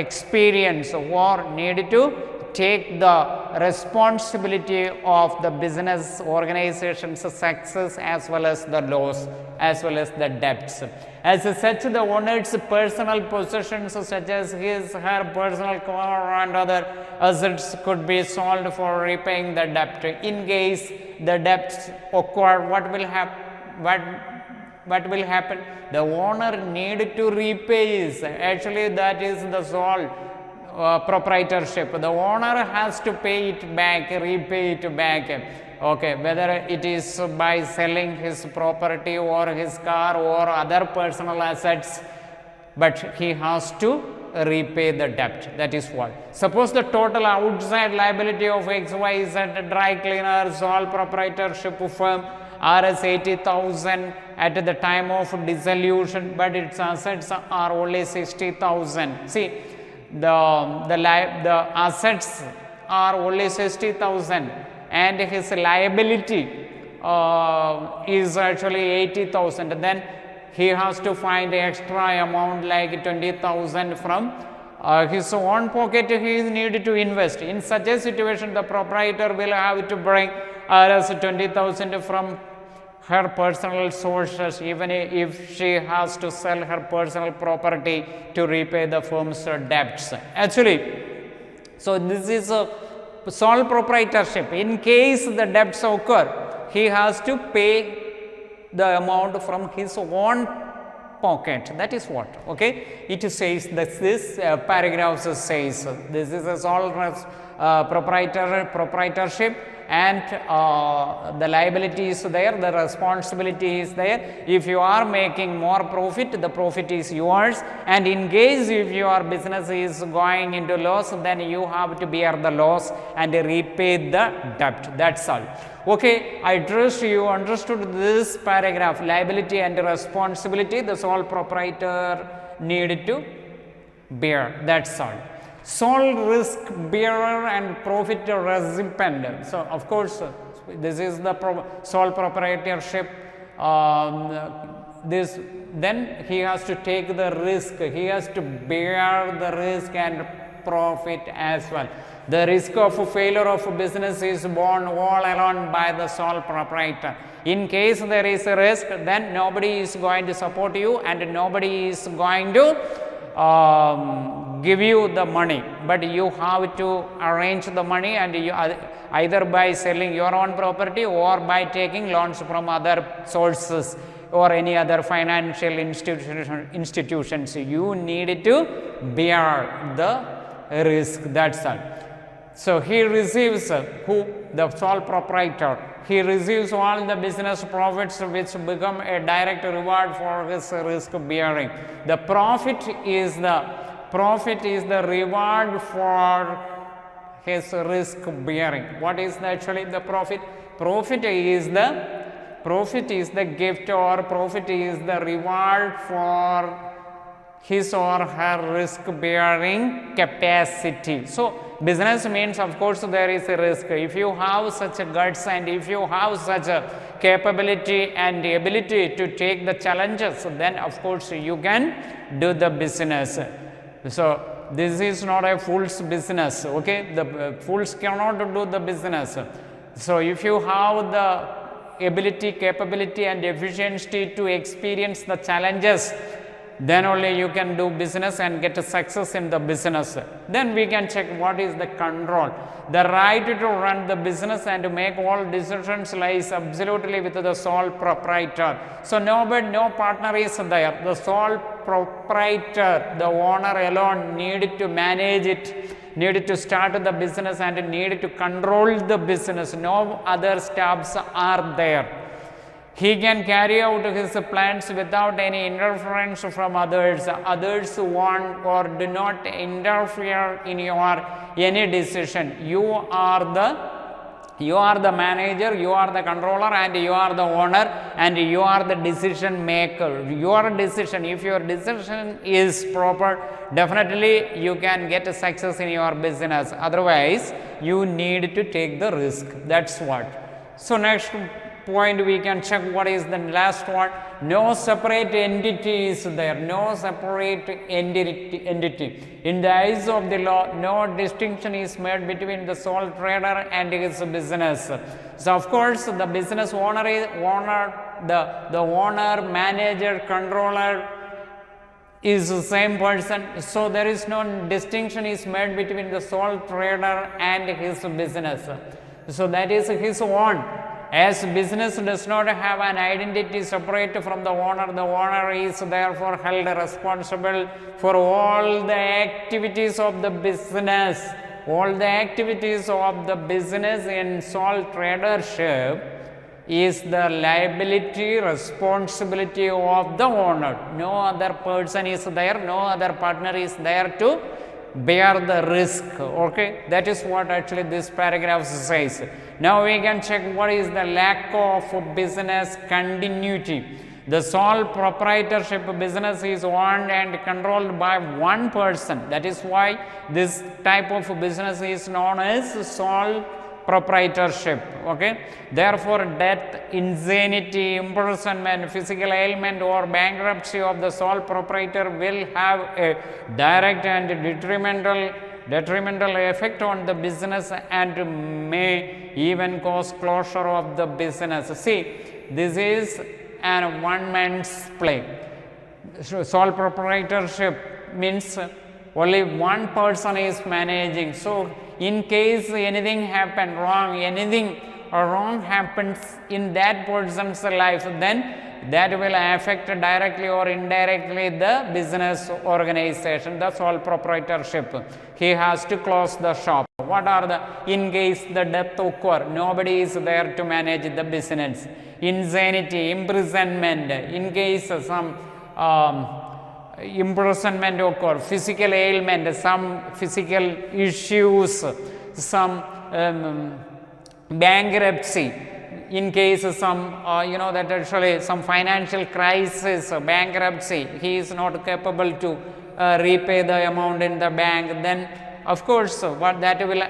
experience or need to take the responsibility of the business organization's success as well as the loss as well as the debts. As such, the owner's personal possessions such as his, her personal car and other assets could be sold for repaying the debt. In case the debts occur, what will happen? The owner need to repay is actually that is the sole proprietorship. The owner has to pay it back, repay it back. Okay, whether it is by selling his property or his car or other personal assets, but he has to repay the debt. That is what. Suppose the total outside liability of XYZ dry cleaner sole proprietorship firm Rs 80,000 at the time of dissolution, but its assets are only 60,000. See, the assets are only 60,000 and his liability is actually 80,000. Then he has to find extra amount like 20,000 from his own pocket. He needed to invest. In such a situation, the proprietor will have to bring Rs 20,000 from her personal sources, even if she has to sell her personal property to repay the firm's debts. Actually, so this is a sole proprietorship. In case the debts occur, he has to pay the amount from his own pocket. That is what, okay, it says that this paragraph says this is a sole proprietorship, and the liability is there, the responsibility is there. If you are making more profit, the profit is yours, and in case if your business is going into loss, then you have to bear the loss and repay the debt. That's all. Okay, I trust you understood this paragraph. Liability and responsibility, the sole proprietor needed to bear. That's all. Sole risk bearer and profit recipient. So, of course, this is the sole proprietorship. Then he has to take the risk. He has to bear the risk and profit as well. The risk of failure of business is borne all alone by the sole proprietor. In case there is a risk, then nobody is going to support you and nobody is going to give you the money, but you have to arrange the money, and you either by selling your own property or by taking loans from other sources or any other financial institutions. You need to bear the risk. That's all. So he receives the sole proprietor, he receives all the business profits which become a direct reward for his risk bearing. The profit is the reward for his risk bearing. What is actually the profit? Profit is the gift, or profit is the reward for his or her risk bearing capacity. So business means, of course, there is a risk. If you have such a guts and if you have such a capability and the ability to take the challenges, then of course you can do the business. So this is not a fool's business, okay? The fools cannot do the business. So if you have the ability, capability and efficiency to experience the challenges, then only you can do business and get a success in the business. Then we can check what is the control. The right to run the business and to make all decisions lies absolutely with the sole proprietor. So no partner is there. The sole proprietor, the owner alone, needed to manage it, needed to start the business and needed to control the business. No other staffs are there. He can carry out his plans without any interference from others. Others want or do not interfere in your any decision. You are the manager, you are the controller, and you are the owner, and you are the decision maker. Your decision, if your decision is proper, definitely you can get a success in your business. Otherwise, you need to take the risk. That's what. So next point we can check what is the last one. No separate entity is there, no separate entity. In the eyes of the law, no distinction is made between the sole trader and his business. So of course the business owner, the owner, manager, controller is the same person. So there is no distinction is made between the sole trader and his business. So that is his own. As business does not have an identity separate from the owner is therefore held responsible for all the activities of the business. All the activities of the business in sole tradership is the liability, responsibility of the owner. No other person is there, no other partner is there to bear the risk. Okay, that is what actually this paragraph says. Now we can check what is the lack of business continuity. The sole proprietorship business is owned and controlled by one person. That is why this type of business is known as sole proprietorship. Okay, therefore death, insanity, imprisonment, physical ailment or bankruptcy of the sole proprietor will have a direct and detrimental effect on the business and may even cause closure of the business. See, this is an one man's play. Sole proprietorship means only one person is managing. So in case anything happen wrong, anything wrong happens in that person's life, then that will affect directly or indirectly the business organization, the sole proprietorship. He has to close the shop. What are the, in case the death occur, nobody is there to manage the business. Insanity, imprisonment, in case some imprisonment occur, physical ailment, some physical issues, some bankruptcy, in case some that actually some financial crisis, bankruptcy, he is not capable to repay the amount in the bank, then of course what that will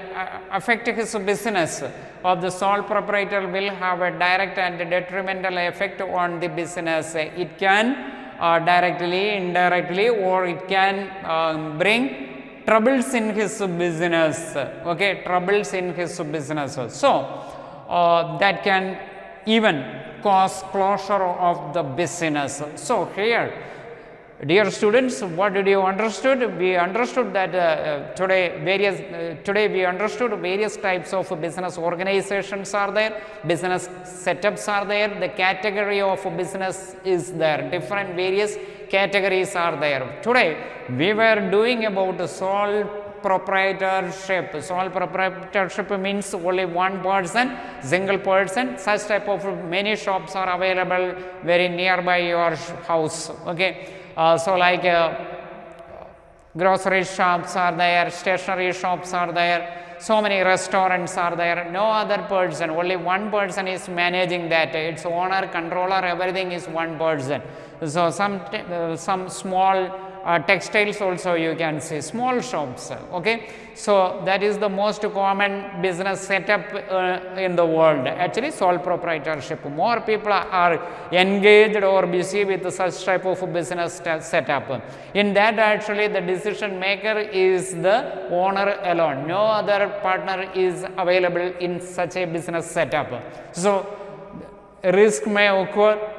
affect his business of the sole proprietor will have a direct and detrimental effect on the business. It can directly, indirectly, or it can bring troubles in his business. Okay, troubles in his business. So that can even cause closure of the business. So here, dear students, what did you understood? We understood that today we understood various types of business organizations are there, business setups are there, the category of business is there, different various categories are there. Today we were doing about sole proprietorship. Sole proprietorship means only one person, single person. Such type of many shops are available very nearby your house. Okay. So like grocery shops are there, stationery shops are there, so many restaurants are there. No other person, only one person is managing that. Its owner, controller, everything is one person. So some small textiles also you can see, small shops. Okay, so that is the most common business setup in the world. Actually, sole proprietorship. More people are engaged or busy with such type of business setup. In that, actually, the decision maker is the owner alone. No other partner is available in such a business setup. So risk may occur.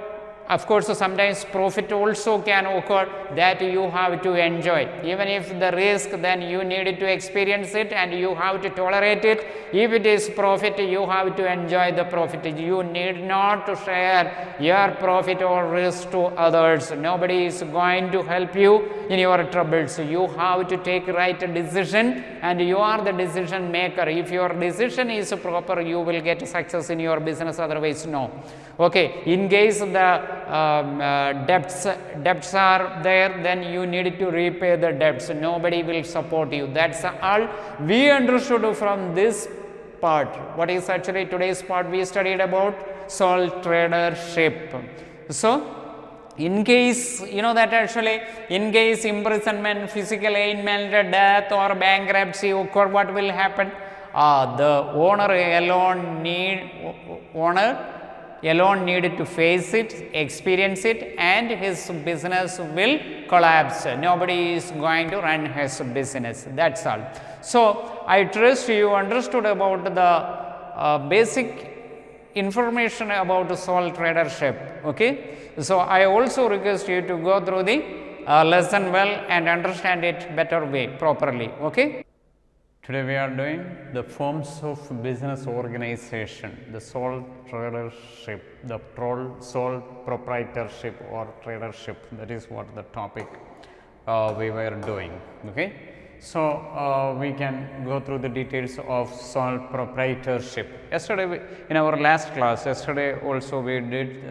Of course, sometimes profit also can occur, that you have to enjoy. Even if the risk, then you need to experience it and you have to tolerate it. If it is profit, you have to enjoy the profit. You need not to share your profit or risk to others. Nobody is going to help you in your troubles. You have to take right decision and you are the decision maker. If your decision is proper, you will get success in your business, otherwise no. Okay, in case the debts are there, then you need to repay the debts. Nobody will support you. That's all we understood from this part. What is actually today's part? We studied about sole tradership. So in case that actually in case imprisonment, physical ailment, death or bankruptcy occur, what will happen? The owner alone need to face it, experience it, and his business will collapse. Nobody is going to run his business. That's all. So, I trust you understood about the basic information about sole tradership. Okay. So, I also request you to go through the lesson well and understand it better way properly. Okay. Today we are doing the forms of business organization, the sole tradership, the sole proprietorship or tradership. That is what the topic we were doing. Okay. So, we can go through the details of sole proprietorship. Yesterday in our last class, yesterday also we did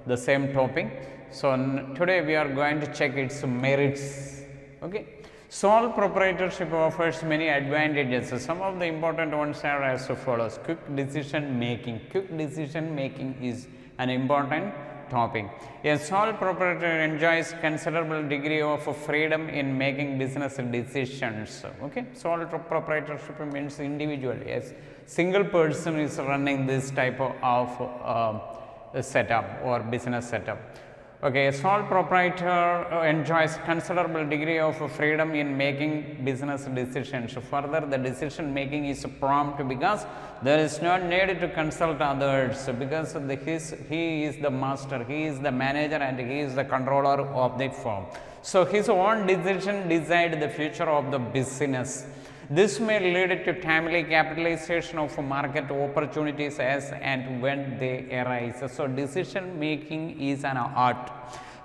the same topic. So, today we are going to check its merits. Okay. Sole proprietorship offers many advantages. Some of the important ones are as follows. Quick decision making. Quick decision making is an important topic. A sole proprietor enjoys considerable degree of freedom in making business decisions. Okay. Sole proprietorship means individual. Yes, single person is running this type of setup or business setup. Okay, a sole proprietor enjoys considerable degree of freedom in making business decisions. Further, the decision making is prompt because there is no need to consult others, because he is the master, he is the manager, and he is the controller of the firm. So, his own decision decide the future of the business. This may lead to timely capitalization of market opportunities as and when they arise. So, decision making is an art.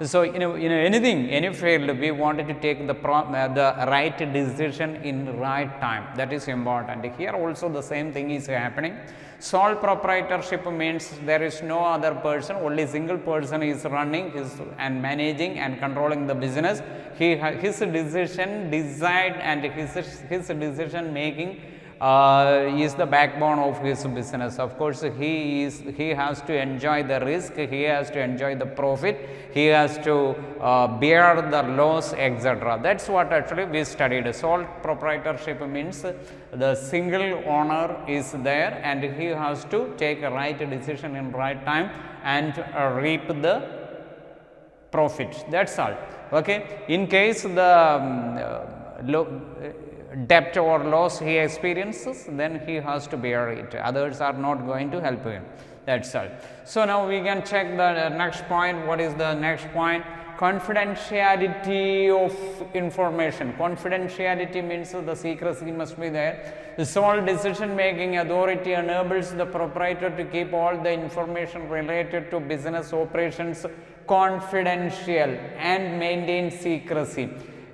So, in anything, any field, we wanted to take the right decision in right time. That is important. Here also the same thing is happening. Sole proprietorship means there is no other person, only single person is running and managing and controlling the business. His decision decide and his decision making is the backbone of his business. Of course, he has to enjoy the risk, he has to enjoy the profit, he has to bear the loss, etc. That's what actually we studied. Sole proprietorship means the single owner is there and he has to take a right decision in right time and reap the profit. That's all. Okay. In case the debt or loss he experiences, then he has to bear it. Others are not going to help him. That's all. So, now we can check the next point. What is the next point? Confidentiality of information. Confidentiality means the secrecy must be there. The sole decision making authority enables the proprietor to keep all the information related to business operations confidential and maintain secrecy.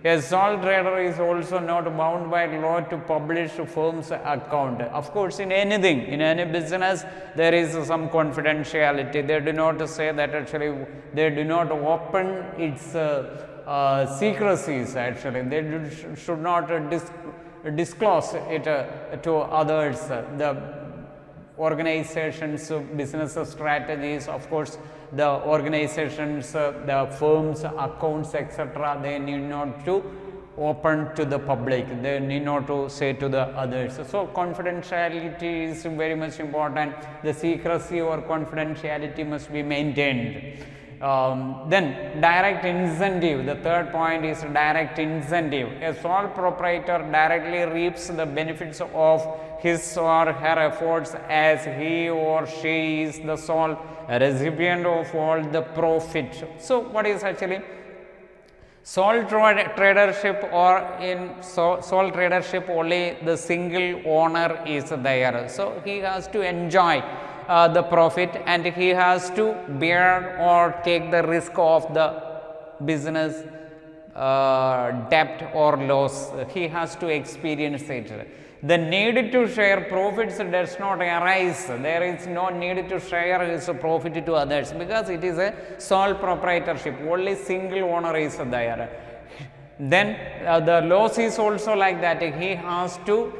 A sole trader is also not bound by law to publish firm's account. Of course, in anything, in any business, there is some confidentiality. They do not say that actually, they do not open its secrecies actually. They should not disclose it to others. The organizations, business strategies, of course, the organizations, the firms, accounts, etc., they need not to open to the public, they need not to say to the others. So, confidentiality is very much important, the secrecy or confidentiality must be maintained. Then direct incentive, the third point is direct incentive. A sole proprietor directly reaps the benefits of his or her efforts as he or she is the sole recipient of all the profit. So, what is actually sole tradership, or in sole tradership only the single owner is there. So, he has to enjoy the profit and he has to bear or take the risk of the business debt or loss. He has to experience it. The need to share profits does not arise. There is no need to share his profit to others, because it is a sole proprietorship, only single owner is there. Then the loss is also like that. He has to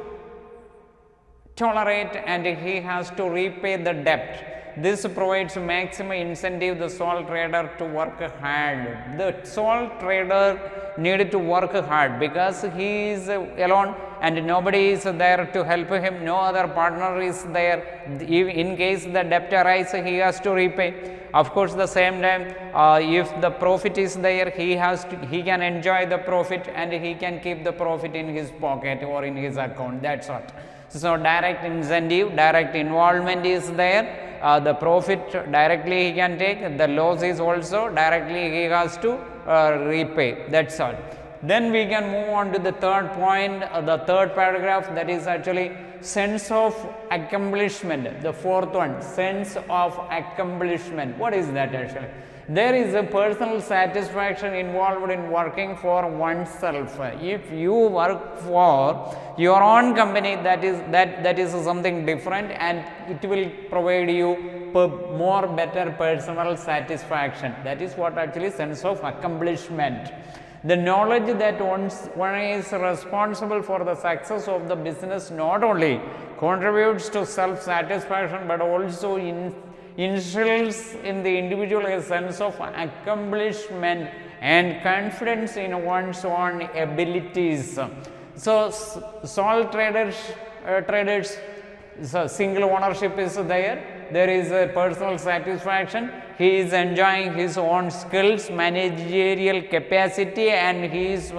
tolerate and he has to repay the debt. This provides maximum incentive the sole trader to work hard. The sole trader needed to work hard because he is alone and nobody is there to help him, no other partner is there. In case the debt arises, he has to repay. Of course, the same time, if the profit is there, he can enjoy the profit and he can keep the profit in his pocket or in his account. That's what. So direct incentive, direct involvement is there. The profit directly he can take, the loss is also directly he has to repay. That's all. Then we can move on to the third point, the third paragraph, that is actually sense of accomplishment. The fourth one, sense of accomplishment. What is that actually? There is a personal satisfaction involved in working for oneself. If you work for your own company, that is something different, and it will provide you more better personal satisfaction. That is what actually sense of accomplishment. The knowledge that one is responsible for the success of the business not only contributes to self-satisfaction but also instills in the individual a sense of accomplishment and confidence in one's own abilities. So, sole traders, so single ownership is there is a personal satisfaction, he is enjoying his own skills, managerial capacity, and he is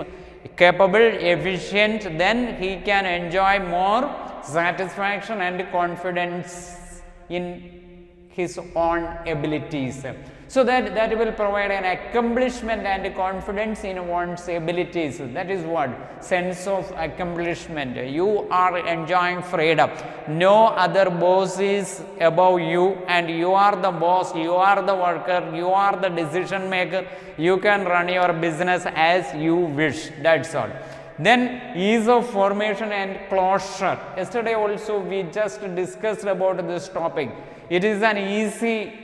capable, efficient, then he can enjoy more satisfaction and confidence in his own abilities. So that will provide an accomplishment and confidence in one's abilities. That is what sense of accomplishment. You are enjoying freedom. No other boss is above you, and you are the boss, you are the worker, you are the decision maker. You can run your business as you wish. That's all. Then ease of formation and closure. Yesterday also we just discussed about this topic. It is an easy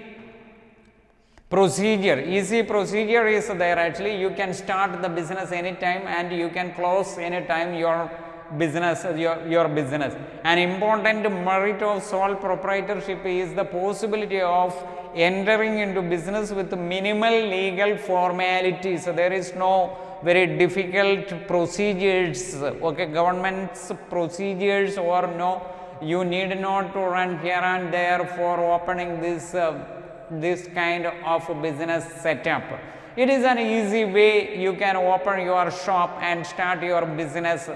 procedure. Easy procedure is there actually. You can start the business anytime and you can close anytime your business. An important merit of sole proprietorship is the possibility of entering into business with minimal legal formalities. So there is no very difficult procedures, okay, government's procedures, or no, you need not to run here and there for opening this kind of business setup. It is an easy way. You can open your shop and start your business,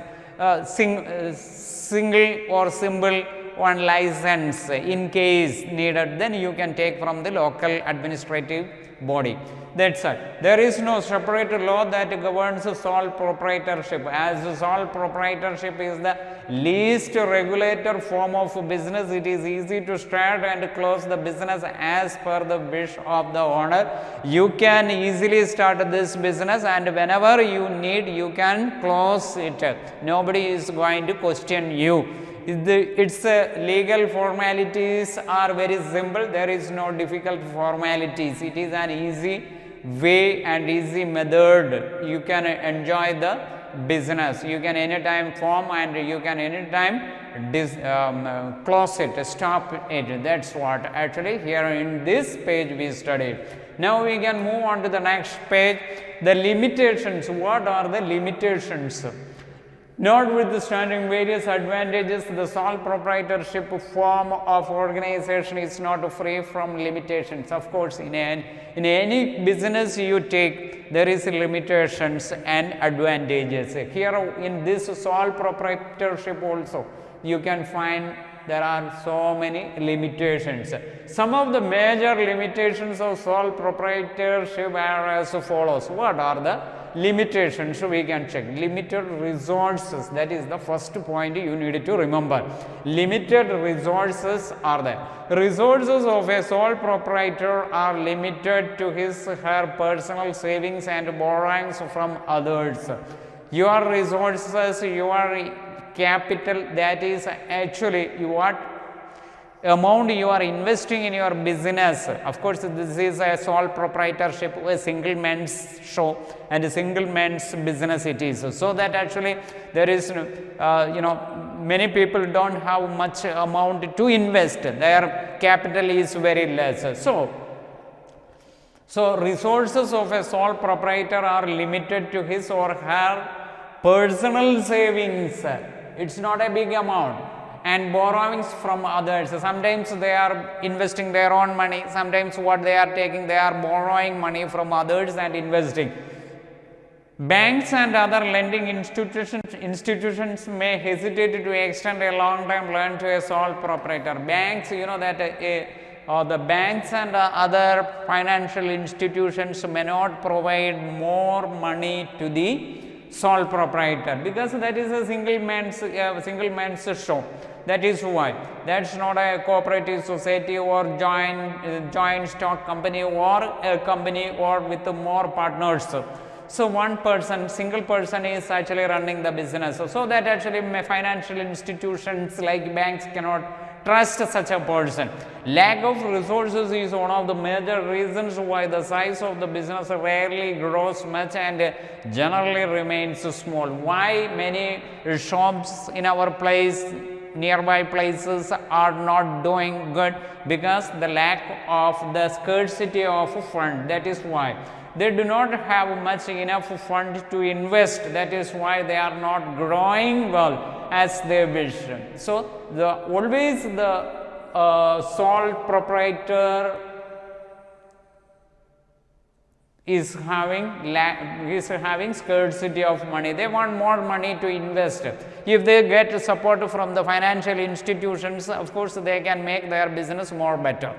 single or simple one license in case needed, then you can take from the local administrative body. That's all. There is no separate law that governs sole proprietorship, as sole proprietorship is the least regulated form of business. It is easy to start and close the business as per the wish of the owner. You can easily start this business, and whenever you need, you can close it. Nobody is going to question you. Its legal formalities are very simple. There is no difficult formalities. It is an easy way and easy method. You can enjoy the business. You can anytime form and you can anytime close it, stop it. That's what actually here in this page we studied. Now we can move on to the next page. The limitations. What are the limitations? Notwithstanding various advantages, the sole proprietorship form of organization is not free from limitations. Of course, in any business you take, there is limitations and advantages. Here in this sole proprietorship also, you can find there are so many limitations. Some of the major limitations of sole proprietorship are as follows. What are the limitations? We can check. Limited resources, that is the first point you need to remember. Limited resources are there. Resources of a sole proprietor are limited to his or her personal savings and borrowings from others. Your resources, your capital, that is actually what amount you are investing in your business. Of course, this is a sole proprietorship, a single man's show and a single man's business it is. So that actually there is many people don't have much amount to invest, their capital is very less. So resources of a sole proprietor are limited to his or her personal savings. It's not a big amount, and borrowings from others. Sometimes they are investing their own money, sometimes what they are taking, they are borrowing money from others and investing. Banks and other lending institutions may hesitate to extend a long-term loan to a sole proprietor. Banks, you know that the banks and other financial institutions may not provide more money to the sole proprietor, because that is a single man's show. That is why. That's not a cooperative society or joint stock company or a company or with more partners. So one person, single person is actually running the business. So that actually financial institutions like banks cannot trust such a person. Lack of resources is one of the major reasons why the size of the business rarely grows much and generally remains small. Why many shops in our nearby places are not doing good? Because the lack of the scarcity of fund. That is why. They do not have much enough fund to invest. That is why they are not growing well as they wish. So always the sole proprietor is having scarcity of money. They want more money to invest. If they get support from the financial institutions, of course they can make their business more better.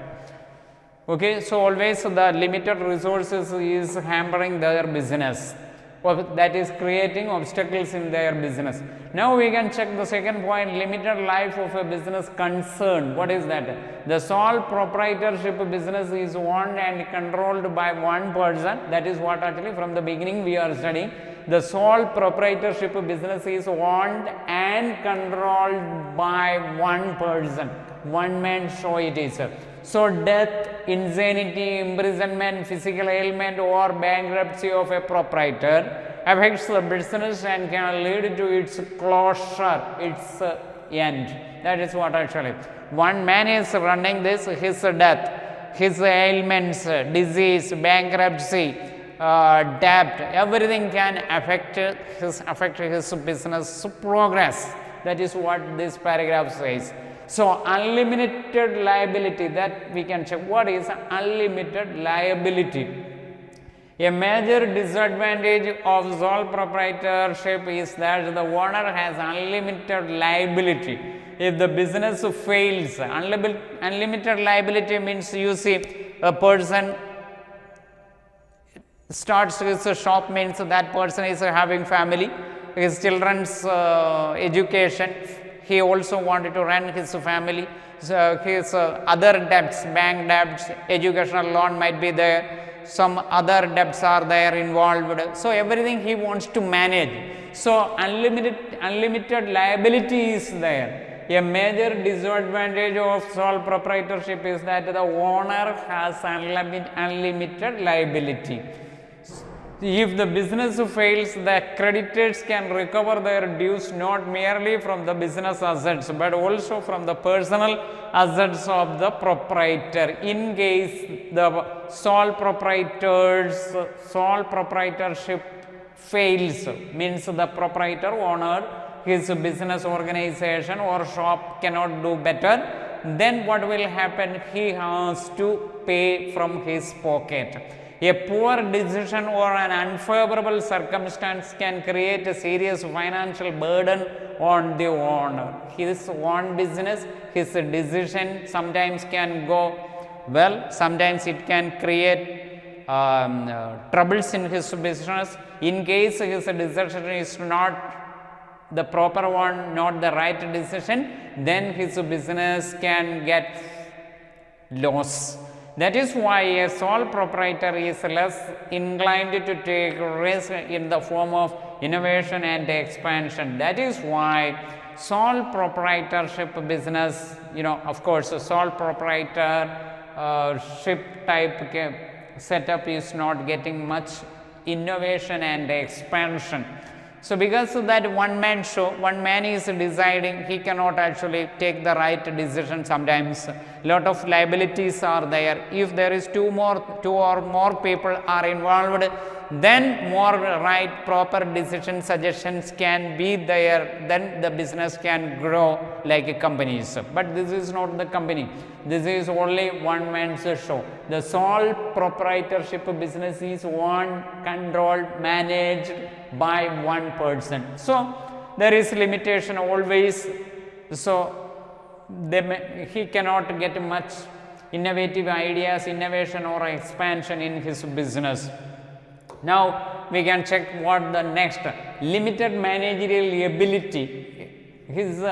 Okay, so always the limited resources is hampering their business, that is creating obstacles in their business. Now we can check the second point, limited life of a business concern. What is that? The sole proprietorship business is owned and controlled by one person. That is what actually from the beginning we are studying. The sole proprietorship business is owned and controlled by one person. One man show it is. So death, insanity, imprisonment, physical ailment or bankruptcy of a proprietor affects the business and can lead to its closure, its end. That is what actually. One man is running this, his death, his ailments, disease, bankruptcy, debt, everything can affect his business progress. That is what this paragraph says. So unlimited liability, that we can check. What is unlimited liability? A major disadvantage of sole proprietorship is that the owner has unlimited liability. If the business fails, unlimited liability means, you see, a person starts his shop, means that person is having family, his children's education. He also wanted to run his family, so his other debts, bank debts, educational loan might be there, some other debts are there involved. So everything he wants to manage. So unlimited liability is there. A major disadvantage of sole proprietorship is that the owner has unlimited liability. If the business fails, the creditors can recover their dues not merely from the business assets but also from the personal assets of the proprietor. In case the sole proprietorship fails, means the proprietor owner, his business organization or shop cannot do better, then what will happen? He has to pay from his pocket. A poor decision or an unfavorable circumstance can create a serious financial burden on the owner. His own business, his decision sometimes can go well, sometimes it can create troubles in his business. In case his decision is not the proper one, not the right decision, then his business can get loss. That is why a sole proprietor is less inclined to take risk in the form of innovation and expansion. That is why sole proprietorship business, of course, a sole proprietorship type setup is not getting much innovation and expansion. So because of that one man show, one man is deciding, he cannot actually take the right decision sometimes. Lot of liabilities are there. If there is two or more people are involved, then more right proper decision suggestions can be there, then the business can grow like companies. But this is not the company. This is only one man's show. The sole proprietorship business is owned, controlled, managed by one person. So there is limitation always. So he cannot get much innovative ideas, innovation or expansion in his business. Now we can check what the next limited managerial ability. His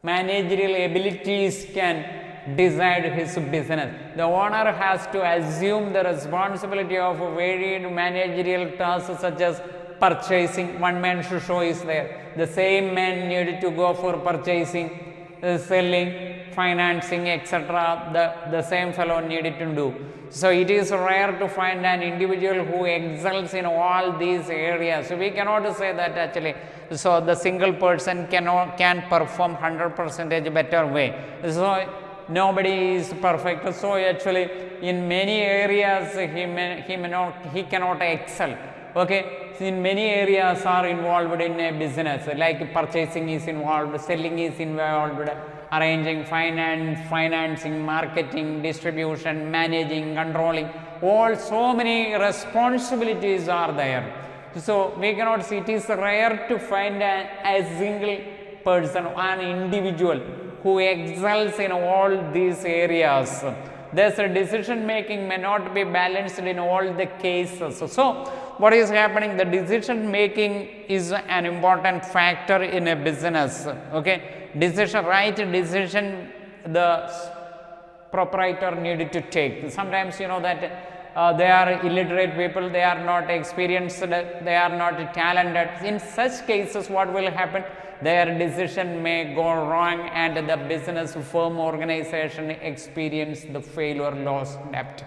managerial abilities can decide his business. The owner has to assume the responsibility of varied managerial tasks such as purchasing. One man show is there. The same man needed to go for purchasing, selling, financing, etc. The same fellow needed to do. So it is rare to find an individual who excels in all these areas. So we cannot say that actually. So the single person can perform 100% better way. So nobody is perfect. So actually in many areas he cannot excel. Okay, so in many areas are involved in a business, like purchasing is involved, selling is involved, arranging financing, marketing, distribution, managing, controlling, all so many responsibilities are there. So we cannot see, it is rare to find a single person, an individual who excels in all these areas. Thus decision making may not be balanced in all the cases. So what is happening? The decision making is an important factor in a business. Okay, right decision the proprietor needed to take. Sometimes you know that they are illiterate people, they are not experienced, they are not talented. In such cases what will happen? Their decision may go wrong and the business firm organization experience the failure, loss, debt.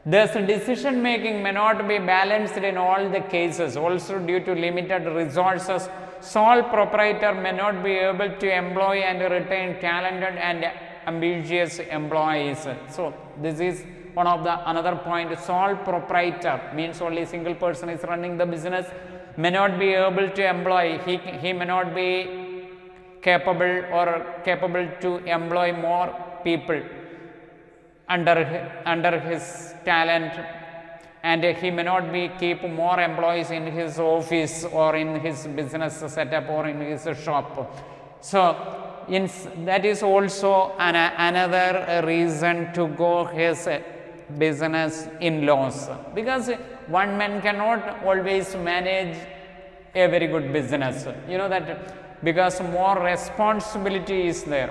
Thus decision making may not be balanced in all the cases. Also due to limited resources, sole proprietor may not be able to employ and retain talented and ambitious employees. So this is one of the another point. Sole proprietor means only single person is running the business, may not be able to employ, he may not be capable to employ more people under his talent, and he may not be keep more employees in his office or in his business setup or in his shop. So that is also another reason to go his business in loss, because one man cannot always manage a very good business. You know that because more responsibility is there,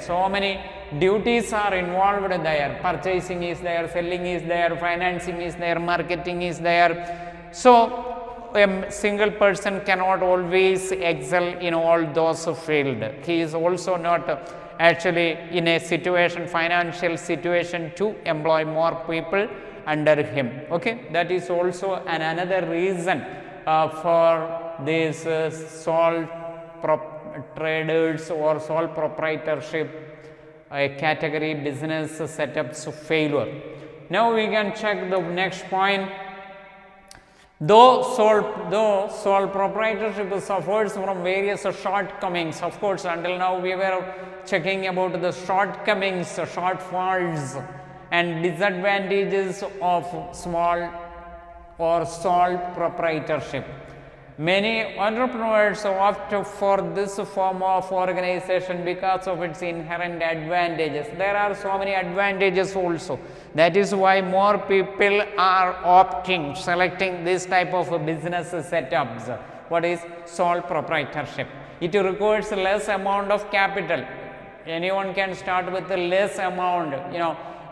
so many duties are involved there. Purchasing is there, selling is there, financing is there, marketing is there. So a single person cannot always excel in all those fields. He is also not actually in a financial situation to employ more people under him. Okay, that is also another reason for these sole traders or sole proprietorship category business setups failure. Now we can check the next point. Though sole proprietorship suffers from various shortcomings, of course, until now we were checking about the shortcomings, shortfalls and disadvantages of small or sole proprietorship. Many entrepreneurs opt for this form of organization because of its inherent advantages. There are so many advantages also. That is why more people are selecting this type of business setups. What is sole proprietorship? It requires less amount of capital. Anyone can start with a less amount,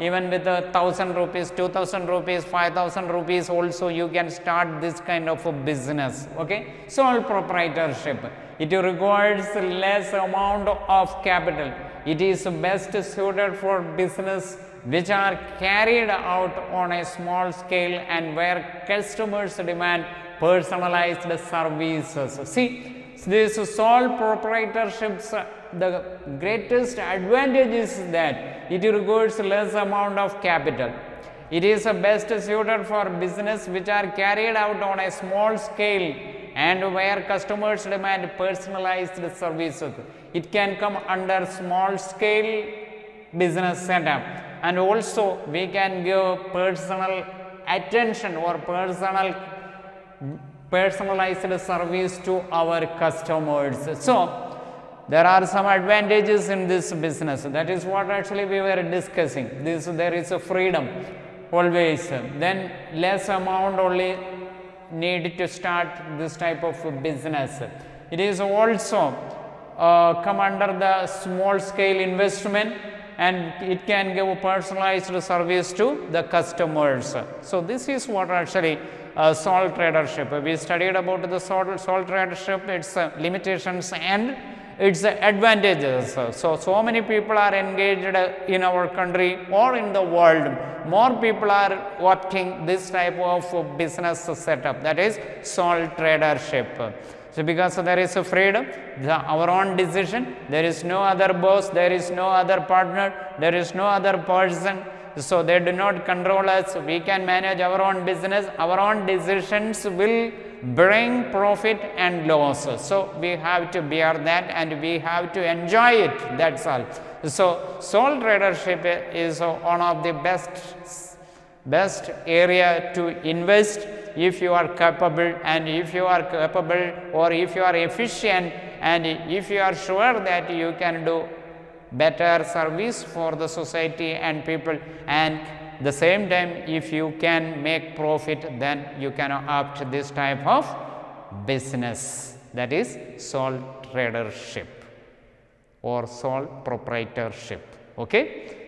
even with 1,000 rupees, 2,000 rupees, 5,000 rupees also you can start this kind of a business. Okay, sole proprietorship. It requires less amount of capital. It is best suited for business which are carried out on a small scale and where customers demand personalized services. See, these sole proprietorships, the greatest advantage is that it requires less amount of capital. It is best suited for business which are carried out on a small scale and where customers demand personalized services. It can come under small scale business setup, and also we can give personal attention or personalized service to our customers. So there are some advantages in this business. That is what actually we were discussing. There is a freedom always, then less amount only need to start this type of business. It is also come under the small scale investment, and it can give personalized service to the customers. So this is what actually sole tradership. We studied about the sole tradership, its limitations and its advantages. So many people are engaged in our country or in the world. More people are opting this type of business setup, that is sole tradership. So because there is a freedom, our own decision, there is no other boss, there is no other partner, there is no other person. So they do not control us. We can manage our own business. Our own decisions will bring profit and loss. So we have to bear that and we have to enjoy it. That's all. So sole tradership is one of the best area to invest if you are capable, and if you are capable or if you are efficient, and if you are sure that you can do better service for the society and people, and the same time if you can make profit, then you can opt this type of business, that is sole tradership or sole proprietorship. Okay.